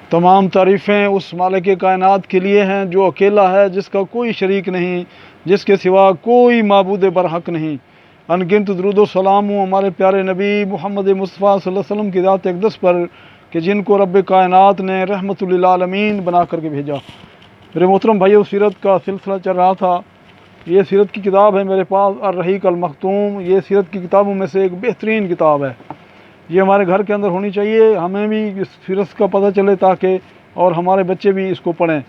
تمام تعریفیں اس مالک کائنات کے لیے ہیں جو اکیلا ہے، جس کا کوئی شریک نہیں، جس کے سوا کوئی معبود برحق نہیں۔ انگنت درود و سلام ہوں ہمارے پیارے نبی محمد مصطفیٰ صلی اللہ علیہ وسلم کی ذات اقدس پر کہ جن کو رب کائنات نے رحمت للعالمین بنا کر کے بھیجا۔ میرے محترم بھائیو، سیرت کا سلسلہ چل رہا تھا۔ یہ سیرت کی کتاب ہے میرے پاس، الرحیق المختوم۔ یہ سیرت کی کتابوں میں سے ایک بہترین کتاب ہے۔ یہ ہمارے گھر کے اندر ہونی چاہیے، ہمیں بھی اس سیرت کا پتہ چلے تاکہ اور ہمارے بچے بھی اس کو پڑھیں،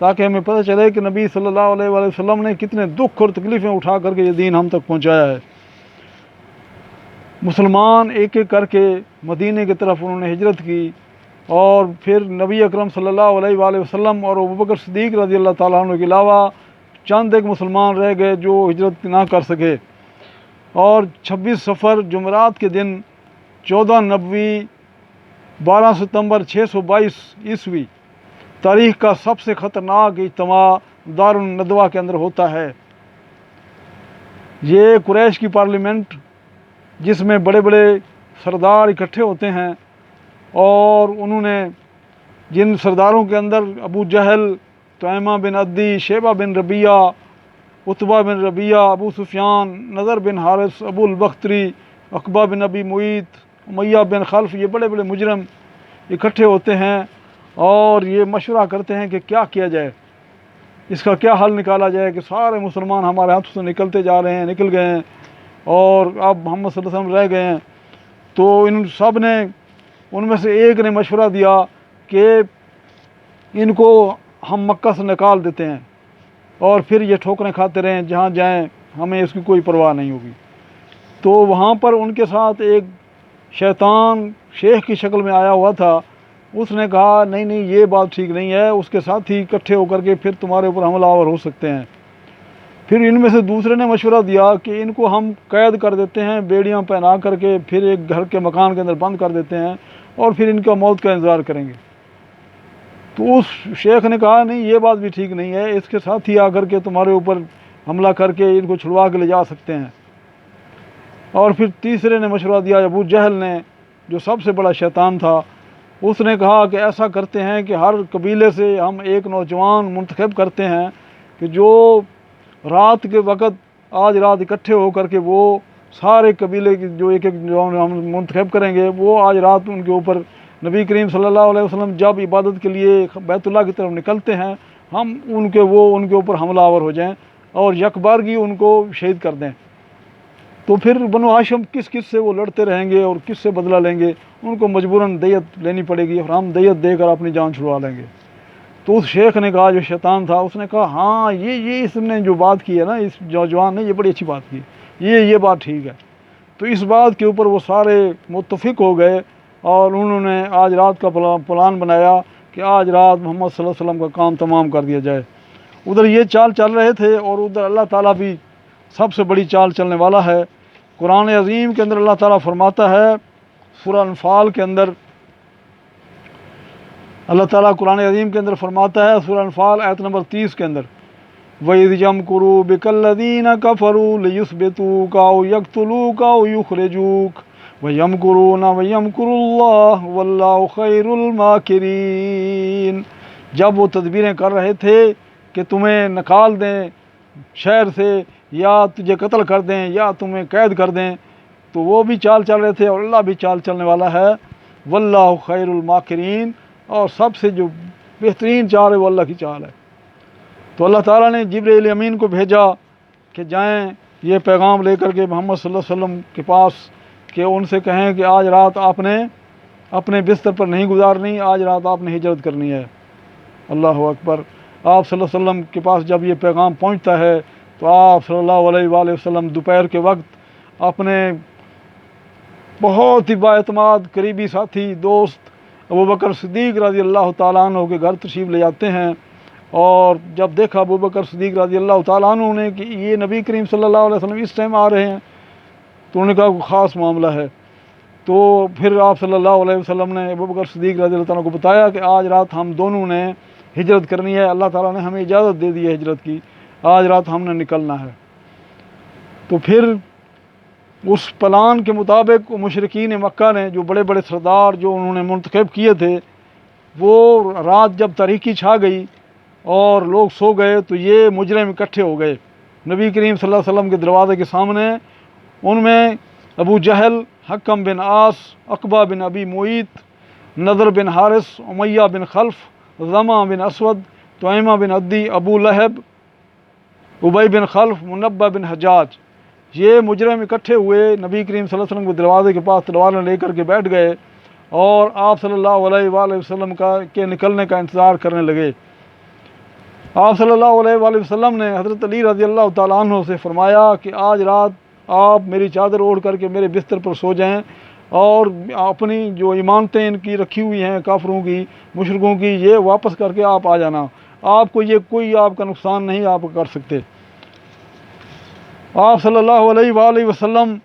تاکہ ہمیں پتہ چلے کہ نبی صلی اللہ علیہ وآلہ وسلم نے کتنے دکھ اور تکلیفیں اٹھا کر کے یہ دین ہم تک پہنچایا ہے۔ مسلمان ایک ایک کر کے مدینے کی طرف انہوں نے ہجرت کی، اور پھر نبی اکرم صلی اللہ علیہ وآلہ وسلم اور ابوبکر صدیق رضی اللہ تعالیٰ عنہ کے علاوہ چند ایک مسلمان رہ گئے جو ہجرت نہ کر سکے۔ اور 26 صفر جمعرات کے دن 14 نبوی 12 ستمبر 622 عیسوی تاریخ کا سب سے خطرناک اجتماع دار الندوہ کے اندر ہوتا ہے۔ یہ قریش کی پارلیمنٹ، جس میں بڑے بڑے سردار اکٹھے ہوتے ہیں، اور انہوں نے جن سرداروں کے اندر ابو جہل، طعیمہ بن عدی، شیبہ بن ربیعہ، عتبہ بن ربیعہ، ابو سفیان، نضر بن حارث، ابو البختری، عقبہ بن ابی معیط، امیہ بن خلف، یہ بڑے بڑے مجرم اکٹھے ہوتے ہیں اور یہ مشورہ کرتے ہیں کہ کیا کیا جائے، اس کا کیا حل نکالا جائے کہ سارے مسلمان ہمارے ہاتھوں سے نکلتے جا رہے ہیں، نکل گئے ہیں، اور اب محمد صلی اللہ علیہ وسلم رہ گئے ہیں۔ تو ان سب نے، ان میں سے ایک نے مشورہ دیا کہ ان کو ہم مکہ سے نکال دیتے ہیں اور پھر یہ ٹھوکریں کھاتے رہیں، جہاں جائیں ہمیں اس کی کوئی پرواہ نہیں ہوگی۔ تو وہاں پر ان کے ساتھ ایک شیطان شیخ کی شکل میں آیا ہوا تھا، اس نے کہا نہیں نہیں یہ بات ٹھیک نہیں ہے، اس کے ساتھ ہی اکٹھے ہو کر کے پھر تمہارے اوپر حملہ آور ہو سکتے ہیں۔ پھر ان میں سے دوسرے نے مشورہ دیا کہ ان کو ہم قید کر دیتے ہیں، بیڑیاں پہنا کر کے، پھر ایک گھر کے مکان کے اندر بند کر دیتے ہیں اور پھر ان کا موت کا انتظار کریں گے۔ تو اس شیخ نے کہا نہیں یہ بات بھی ٹھیک نہیں ہے، اس کے ساتھ ہی آ کر کے تمہارے اوپر حملہ کر کے ان کو چھڑوا کے لے جا سکتے ہیں۔ اور پھر تیسرے نے مشورہ دیا، ابو جہل نے، جو سب سے بڑا شیطان تھا، اس نے کہا کہ ایسا کرتے ہیں کہ ہر قبیلے سے ہم ایک نوجوان منتخب کرتے ہیں کہ جو رات کے وقت آج رات اکٹھے ہو کر کے وہ سارے قبیلے کی جو ایک ایک نوجوان ہم منتخب کریں گے، وہ آج رات ان کے اوپر نبی کریم صلی اللہ علیہ وسلم جب عبادت کے لیے بیت اللہ کی طرف نکلتے ہیں، ہم ان کے اوپر حملہ آور ہو جائیں اور یکبارگی ان کو شہید کر دیں۔ تو پھر بنو ہاشم کس کس سے وہ لڑتے رہیں گے اور کس سے بدلہ لیں گے، ان کو مجبوراً دیت لینی پڑے گی اور ہم دیت دے کر اپنی جان چھڑوا لیں گے۔ تو اس شیخ نے کہا، جو شیطان تھا، اس نے کہا ہاں یہ اس نے جو بات کی ہے نا، اس نوجوان نے یہ بڑی اچھی بات کی، یہ بات ٹھیک ہے۔ تو اس بات کے اوپر وہ سارے متفق ہو گئے اور انہوں نے آج رات کا پلان بنایا کہ آج رات محمد صلی اللہ علیہ وسلم کا کام تمام کر دیا جائے۔ ادھر یہ چال چل رہے تھے اور ادھر اللہ تعالیٰ بھی سب سے بڑی چال چلنے والا ہے۔ قرآن عظیم کے اندر اللہ تعالیٰ فرماتا ہے، سورہ انفال کے اندر اللہ تعالیٰ قرآن عظیم کے اندر فرماتا ہے، سورہ انفال آیت نمبر 30 کے اندر، وَإِذْ يَمْكُرُ بِكَ الَّذِينَ كَفَرُوا لِيُثْبِتُوكَ أَوْ يَقْتُلُوكَ أَوْ يُخْرِجُوكَ وَيَمْكُرُونَ وَيَمْكُرُ اللَّهُ وَاللَّهُ خَيْرُ الْمَاكِرِينَ۔ جب وہ تدبیریں کر رہے تھے کہ تمہیں نکال دیں شہر سے، یا تجھے قتل کر دیں، یا تمہیں قید کر دیں، تو وہ بھی چال چل رہے تھے اور اللہ بھی چال چلنے والا ہے۔ واللہ خیر الماکرین، اور سب سے جو بہترین چال ہے وہ اللہ کی چال ہے۔ تو اللہ تعالیٰ نے جبرائیل امین کو بھیجا کہ جائیں یہ پیغام لے کر کے محمد صلی اللہ علیہ وسلم کے پاس، کہ ان سے کہیں کہ آج رات آپ نے اپنے بستر پر نہیں گزارنی، آج رات آپ نے ہجرت کرنی ہے۔ اللہ اکبر۔ آپ صلی اللہ علیہ وسلم کے پاس جب یہ پیغام پہنچتا ہے تو آپ صلی اللہ علیہ وآلہ وسلم دوپہر کے وقت اپنے بہت ہی بااعتماد قریبی ساتھی دوست ابوبکر صدیق رضی اللہ تعالیٰ عنہ کے گھر تشریف لے جاتے ہیں، اور جب دیکھا ابوبکر صدیق رضی اللہ تعالیٰ عنہ نے کہ یہ نبی کریم صلی اللہ علیہ وسلم اس ٹائم آ رہے ہیں، تو انہوں نے کہا کوئی خاص معاملہ ہے۔ تو پھر آپ صلی اللہ علیہ وسلم نے ابوبکر صدیق رضی اللہ تعالیٰ کو بتایا کہ آج رات ہم دونوں نے ہجرت کرنی ہے، اللہ تعالیٰ نے ہمیں اجازت دے دی ہے ہجرت کی، آج رات ہم نے نکلنا ہے۔ تو پھر اس پلان کے مطابق مشرکین مکہ نے، جو بڑے بڑے سردار جو انہوں نے منتخب کیے تھے، وہ رات جب تاریکی چھا گئی اور لوگ سو گئے تو یہ مجرم اکٹھے ہو گئے نبی کریم صلی اللہ علیہ وسلم کے دروازے کے سامنے۔ ان میں ابو جہل، حکم بن عاص، عقبہ بن ابی معیط، نضر بن حارث، امیہ بن خلف، ضمع بن اسود، طعیمہ بن عدی، ابو لہب، ابی بن خلف، منبہ بن حجاج، یہ مجرم اکٹھے ہوئے نبی کریم صلی اللہ علیہ وسلم کے دروازے کے پاس تلواریں لے کر کے بیٹھ گئے اور آپ صلی اللہ علیہ وآلہ وسلم کے نکلنے کا انتظار کرنے لگے۔ آپ صلی اللہ علیہ وآلہ وسلم نے حضرت علی رضی اللہ تعالیٰ عنہ سے فرمایا کہ آج رات آپ میری چادر اوڑھ کر کے میرے بستر پر سو جائیں اور اپنی جو امانتیں ان کی رکھی ہوئی ہیں کافروں کی، مشرکوں کی، یہ واپس کر کے آپ آ جانا، آپ کو یہ کوئی آپ کا نقصان نہیں آپ کر سکتے۔ آپ صلی اللہ علیہ وآلہ وسلم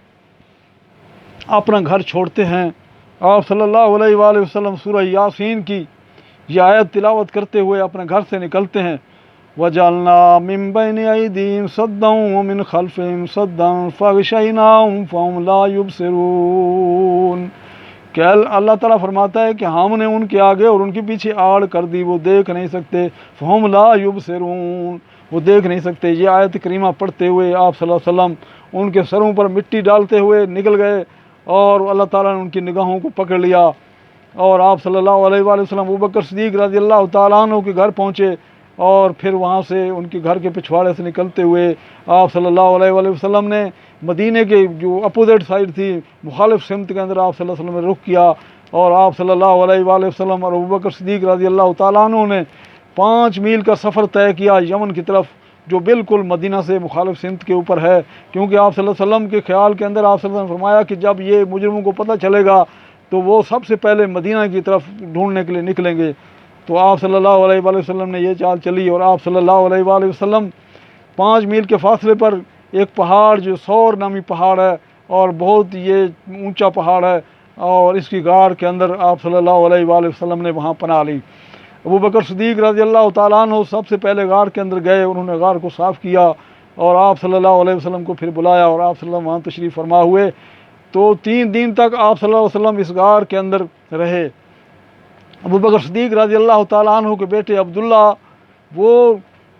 اپنا گھر چھوڑتے ہیں۔ آپ صلی اللہ علیہ وآلہ وسلم سورہ یاسین کی یہ آیت تلاوت کرتے ہوئے اپنے گھر سے نکلتے ہیں۔ وَجَعَلْنَا مِن بَيْنِ أَيْدِيهِمْ سَدًّا وَمِنْ خَلْفِهِمْ سَدًّا فَأَغْشَيْنَاهُمْ فَهُمْ لَا يُبْصِرُونَ کہ اللہ تعالیٰ فرماتا ہے کہ ہم نے ان کے آگے اور ان کے پیچھے آڑ کر دی، وہ دیکھ نہیں سکتے۔ فَهُمْ لَا يُبْصِرُونَ وہ دیکھ نہیں سکتے۔ یہ آیت کریمہ پڑھتے ہوئے آپ صلی اللہ علیہ وسلم ان کے سروں پر مٹی ڈالتے ہوئے نکل گئے اور اللہ تعالیٰ نے ان کی نگاہوں کو پکڑ لیا، اور آپ صلی اللہ علیہ وآلہ وسلم ابوبکر صدیق رضی اللہ تعالیٰ عنہ کے گھر پہنچے، اور پھر وہاں سے ان کے گھر کے پچھواڑے سے نکلتے ہوئے آپ صلی اللہ علیہ وآلہ وسلم نے مدینے کے جو اپوزٹ سائڈ تھی، مخالف سمت کے اندر آپ صلی اللہ علیہ وسلم نے رخ کیا، اور آپ صلی اللہ علیہ وآلہ وسلم اور ابوبکر صدیق رضی اللہ تعالیٰ عنہ نے 5 میل کا سفر طے کیا یمن کی طرف، جو بالکل مدینہ سے مخالف سمت کے اوپر ہے، کیونکہ آپ صلی اللہ علیہ وسلم کے خیال کے اندر آپ صلی اللہ علیہ وسلم نے فرمایا کہ جب یہ مجرموں کو پتہ چلے گا تو وہ سب سے پہلے مدینہ کی طرف ڈھونڈنے کے لیے نکلیں گے۔ تو آپ صلی اللہ علیہ وآلہ وسلم نے یہ چال چلی، اور آپ صلی اللہ علیہ وآلہ وسلم 5 میل کے فاصلے پر ایک پہاڑ جو سور نامی پہاڑ ہے اور بہت یہ اونچا پہاڑ ہے، اور اس کی غار کے اندر آپ صلی اللہ علیہ وآلہ وسلم نے وہاں پناہ لی۔ ابوبکر صدیق رضی اللہ تعالیٰ عنہ سب سے پہلے غار کے اندر گئے، انہوں نے غار کو صاف کیا اور آپ صلی اللہ علیہ وسلم کو پھر بلایا، اور آپ صلی اللہ علیہ وسلم وہاں تشریف فرما ہوئے۔ تو 3 دن تک آپ صلی اللہ علیہ وسلم اس غار کے اندر رہے۔ ابوبکر صدیق رضی اللہ تعالیٰ عنہ کے بیٹے عبداللہ، وہ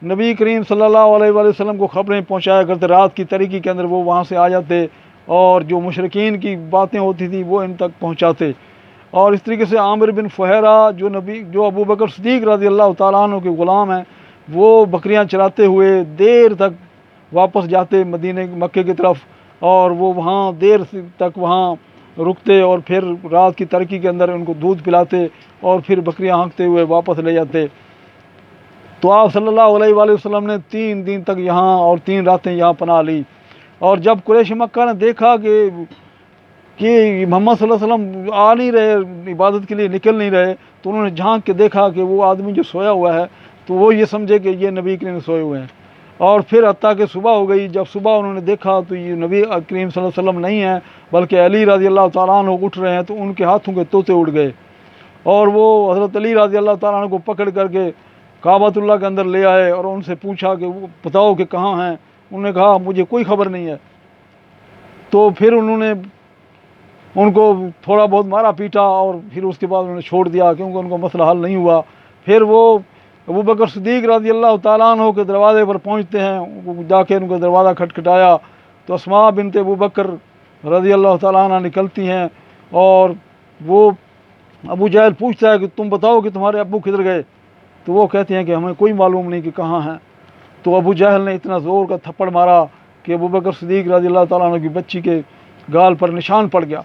نبی کریم صلی اللہ علیہ وآلہ وسلم کو خبریں پہنچایا کرتے، رات کی تاریکی کے اندر وہ وہاں سے آ جاتے اور جو مشرکین کی باتیں ہوتی تھیں وہ ان تک پہنچاتے۔ اور اس طریقے سے عامر بن فہیرہ جو ابوبکر صدیق رضی اللہ تعالیٰ عنہ کے غلام ہیں، وہ بکریاں چراتے ہوئے دیر تک واپس جاتے مدینے مکے کی طرف، اور وہ وہاں دیر تک وہاں رکتے اور پھر رات کی تاریکی کے اندر ان کو دودھ پلاتے اور پھر بکریاں ہانکتے ہوئے واپس لے جاتے۔ تو آپ صلی اللہ علیہ وآلہ وسلم نے 3 دن تک یہاں اور 3 راتیں یہاں پناہ لی۔ اور جب قریش مکہ نے دیکھا کہ محمد صلی اللہ علیہ وسلم آ نہیں رہے، عبادت کے لیے نکل نہیں رہے، تو انہوں نے جھانک کے دیکھا کہ وہ آدمی جو سویا ہوا ہے، تو وہ یہ سمجھے کہ یہ نبی کریم سوئے ہوئے ہیں۔ اور پھر حتیٰ کہ صبح ہو گئی، جب صبح انہوں نے دیکھا تو یہ نبی کریم صلی اللہ علیہ وسلم نہیں ہیں بلکہ علی رضی اللہ تعالیٰ عنہ اٹھ رہے ہیں، تو ان کے ہاتھوں کے طوطے اڑ گئے، اور وہ حضرت علی رضی اللہ تعالیٰ عنہ کو پکڑ کر کے کعبۃ اللہ کے اندر لے آئے اور ان سے پوچھا کہ وہ بتاؤ کہ کہاں ہیں۔ انہوں نے کہا مجھے کوئی خبر نہیں ہے۔ تو پھر انہوں نے ان کو تھوڑا بہت مارا پیٹا، اور پھر اس کے بعد انہوں نے چھوڑ دیا کیونکہ ان کو مسئلہ حل نہیں ہوا۔ پھر وہ ابوبکر صدیق رضی اللہ تعالیٰ عنہ کے دروازے پر پہنچتے ہیں، جا کے ان کو دروازہ کھٹکھٹایا تو اسماء بنت ابوبکر رضی اللہ تعالیٰ عنہ نکلتی ہیں، اور وہ ابو جہل پوچھتا ہے کہ تم بتاؤ کہ تمہارے ابو کدھر گئے؟ تو وہ کہتے ہیں کہ ہمیں کوئی معلوم نہیں کہ کہاں ہیں۔ تو ابو جہل نے اتنا زور کا تھپڑ مارا کہ ابوبکر صدیق رضی اللہ تعالیٰ عنہ کی بچی کے گال پر نشان پڑ گیا۔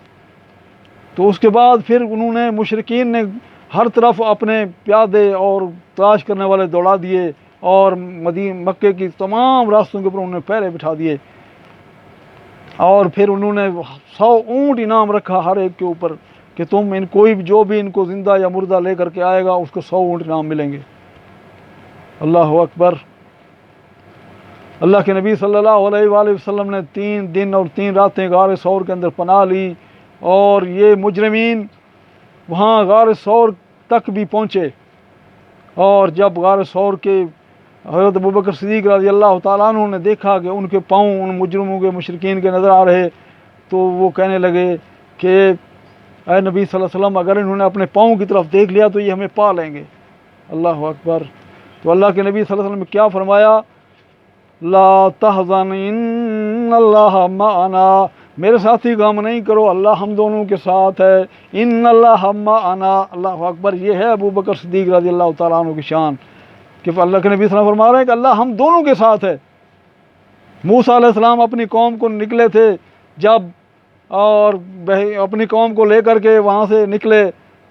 تو اس کے بعد پھر انہوں نے مشرکین نے ہر طرف اپنے پیادے اور تلاش کرنے والے دوڑا دیے، اور مکے کی تمام راستوں کے اوپر انہوں نے پہرے بٹھا دیے، اور پھر انہوں نے 100 اونٹ انعام رکھا ہر ایک کے اوپر کہ تم کوئی جو بھی ان کو زندہ یا مردہ لے کر کے آئے گا اس کو 100 اونٹ انعام ملیں گے۔ اللہ اکبر۔ اللہ کے نبی صلی اللہ علیہ وآلہ وسلم نے 3 دن اور 3 راتیں غار ثور کے اندر پناہ لی، اور یہ مجرمین وہاں غار ثور تک بھی پہنچے، اور جب غار ثور کے حضرت ابوبکر صدیق رضی اللہ تعالیٰ عنہ نے دیکھا کہ ان کے پاؤں ان مجرموں کے مشرکین کے نظر آ رہے، تو وہ کہنے لگے کہ اے نبی صلی اللہ علیہ وسلم اگر انہوں نے اپنے پاؤں کی طرف دیکھ لیا تو یہ ہمیں پا لیں گے۔ اللہ اکبر۔ تو اللہ کے نبی صلی اللہ علیہ وسلم نے کیا فرمایا؟ لا تحزن ان اللہ معنا، میرے ساتھی غم نہیں کرو، اللہ ہم دونوں کے ساتھ ہے۔ ان اللہ معنا، اللہ اکبر۔ یہ ہے ابو بکر صدیق رضی اللہ تعالیٰ عنہ کی شان کہ اللہ کے نبی صلی اللہ علیہ وسلم فرما رہے ہیں کہ اللہ ہم دونوں کے ساتھ ہے۔ موسیٰ علیہ السلام اپنی قوم کو نکلے تھے جب، اور اپنی قوم کو لے کر کے وہاں سے نکلے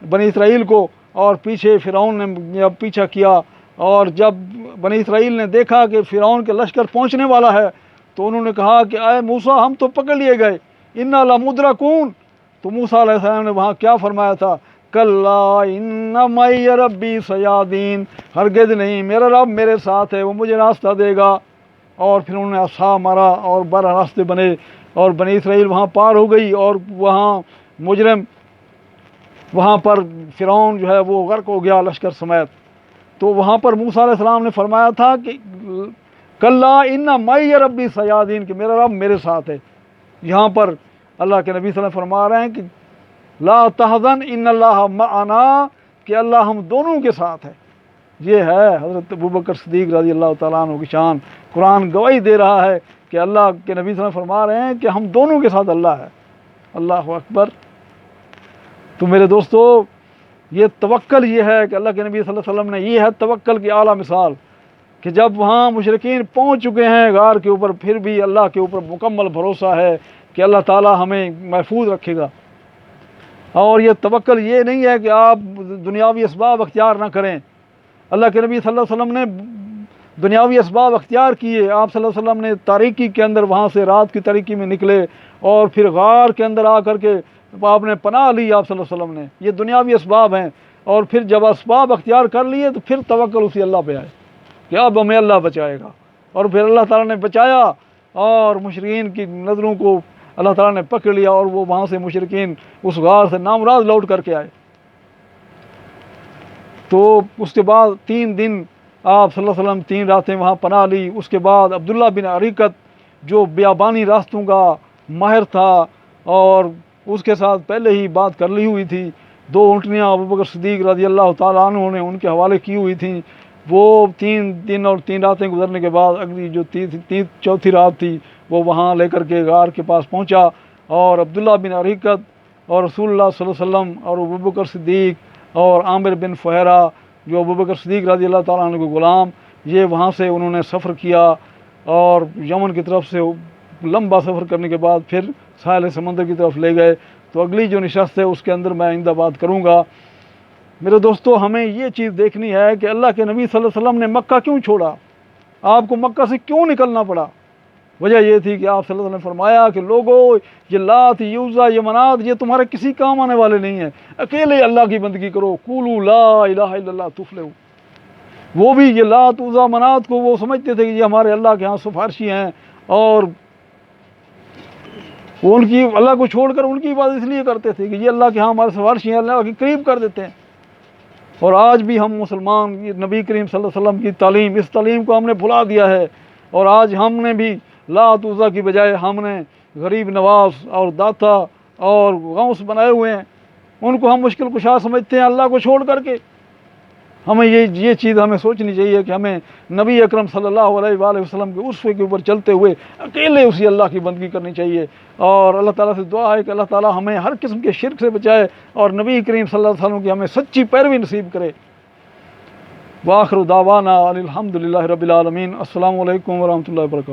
بنی اسرائیل کو، اور پیچھے فرعون نے جب پیچھا کیا، اور جب بنی اسرائیل نے دیکھا کہ فرعون کے لشکر پہنچنے والا ہے تو انہوں نے کہا کہ اے موسیٰ ہم تو پکڑ لیے گئے، انا لمدرکون۔ تو موسیٰ علیہ السلام نے وہاں کیا فرمایا تھا؟ کلا ان معی ربی سیہدین، ہرگز نہیں، میرا رب میرے ساتھ ہے، وہ مجھے راستہ دے گا۔ اور پھر انہوں نے عصا مارا اور 12 راستے بنے، اور بنی اسرائیل وہاں پار ہو گئی، اور وہاں مجرم، وہاں پر فرعون جو ہے وہ غرق ہو گیا لشکر سمیت۔ تو وہاں پر موسیٰ علیہ السلام نے فرمایا تھا کہ کلا ان معی ربی سیہدین، کہ میرا رب میرے ساتھ ہے۔ یہاں پر اللہ کے نبی صلی اللہ علیہ وسلم فرما رہے ہیں کہ لا تحزن ان اللہ معنا، کہ اللہ ہم دونوں کے ساتھ ہے۔ یہ ہے حضرت ابوبکر صدیق رضی اللہ تعالیٰ عنہ کی شان۔ قرآن گواہی دے رہا ہے کہ اللہ کے نبی صلی اللہ علیہ وسلم فرما رہے ہیں کہ ہم دونوں کے ساتھ اللہ ہے۔ اللہ اکبر۔ تو میرے دوستو، یہ توکل یہ ہے کہ اللہ کے نبی صلی اللہ علیہ وسلم نے، یہ ہے توکل کی اعلیٰ مثال، کہ جب وہاں مشرکین پہنچ چکے ہیں غار کے اوپر، پھر بھی اللہ کے اوپر مکمل بھروسہ ہے کہ اللہ تعالیٰ ہمیں محفوظ رکھے گا۔ اور یہ توکل یہ نہیں ہے کہ آپ دنیاوی اسباب اختیار نہ کریں۔ اللہ کے نبی صلی اللہ علیہ وسلم نے دنیاوی اسباب اختیار کیے۔ آپ صلی اللہ علیہ وسلم نے تاریکی کے اندر وہاں سے رات کی تاریکی میں نکلے، اور پھر غار کے اندر آ کر کے آپ نے پناہ لی، آپ صلی اللہ علیہ وسلم نے۔ یہ دنیاوی اسباب ہیں، اور پھر جب اسباب اختیار کر لیے تو پھر توکل اسی اللہ پہ آئے کہ اب ہمیں اللہ بچائے گا۔ اور پھر اللہ تعالیٰ نے بچایا، اور مشرکین کی نظروں کو اللہ تعالیٰ نے پکڑ لیا، اور وہ وہاں سے مشرکین اس غار سے نامراض لوٹ کر کے آئے۔ تو اس کے بعد 3 دن آپ صلی اللہ علیہ وسلم 3 راتیں وہاں پناہ لی۔ اس کے بعد عبداللہ بن عریقت جو بیابانی راستوں کا ماہر تھا، اور اس کے ساتھ پہلے ہی بات کر لی ہوئی تھی، 2 اونٹنیاں ابوبکر صدیق رضی اللہ تعالیٰ عنہ نے ان کے حوالے کی ہوئی تھیں، وہ 3 دن اور 3 راتیں گزرنے کے بعد اگلی جو چوتھی رات تھی وہ وہاں لے کر کے غار کے پاس پہنچا، اور عبداللہ بن عریقت اور رسول اللہ صلی اللہ علیہ وسلم اور ابوبکر صدیق اور عامر بن فہرہ جو ابوبکر صدیق رضی اللہ تعالیٰ عنہ کے غلام، یہ وہاں سے انہوں نے سفر کیا، اور یمن کی طرف سے لمبا سفر کرنے کے بعد پھر ساحل سمندر کی طرف لے گئے۔ تو اگلی جو نشست ہے اس کے اندر میں آئندہ بات کروں گا۔ میرے دوستو، ہمیں یہ چیز دیکھنی ہے کہ اللہ کے نبی صلی اللہ علیہ وسلم نے مکہ کیوں چھوڑا، آپ کو مکہ سے کیوں نکلنا پڑا؟ وجہ یہ تھی کہ آپ صلی اللہ علیہ وسلم نے فرمایا کہ لوگو، یہ لات، یہ عزا، یہ منات، یہ تمہارے کسی کام آنے والے نہیں ہیں، اکیلے اللہ کی بندگی کرو، قولوا لا الہ الا اللہ تفلحوا۔ وہ بھی یہ لات، عزا، منات کو وہ سمجھتے تھے کہ یہ ہمارے اللہ کے ہاں سفارشی ہیں، اور وہ ان کی اللہ کو چھوڑ کر ان کی بات اس لیے کرتے تھے کہ یہ اللہ کے ہاں ہمارے سفارشی ہیں، اللہ کے قریب کر دیتے ہیں۔ اور آج بھی ہم مسلمان یہ نبی کریم صلی اللہ علیہ وسلم کی تعلیم، اس تعلیم کو ہم نے بھلا دیا ہے، اور آج ہم نے بھی لات عزا کی بجائے ہم نے غریب نواز اور داتا اور غوث بنائے ہوئے ہیں، ان کو ہم مشکل کشا سمجھتے ہیں اللہ کو چھوڑ کر کے۔ ہمیں یہ چیز ہمیں سوچنی چاہیے کہ ہمیں نبی اکرم صلی اللہ علیہ وآلہ وسلم کے اسوے کے اوپر چلتے ہوئے اکیلے اسی اللہ کی بندگی کرنی چاہیے، اور اللہ تعالیٰ سے دعا ہے کہ اللہ تعالیٰ ہمیں ہر قسم کے شرک سے بچائے، اور نبی کریم صلی اللہ علیہ وسلم کی ہمیں سچی پیروی نصیب کرے۔ وآخر دعوانا الحمد للہ رب العالمین۔ السلام علیکم ورحمۃ اللہ وبرکاتہ۔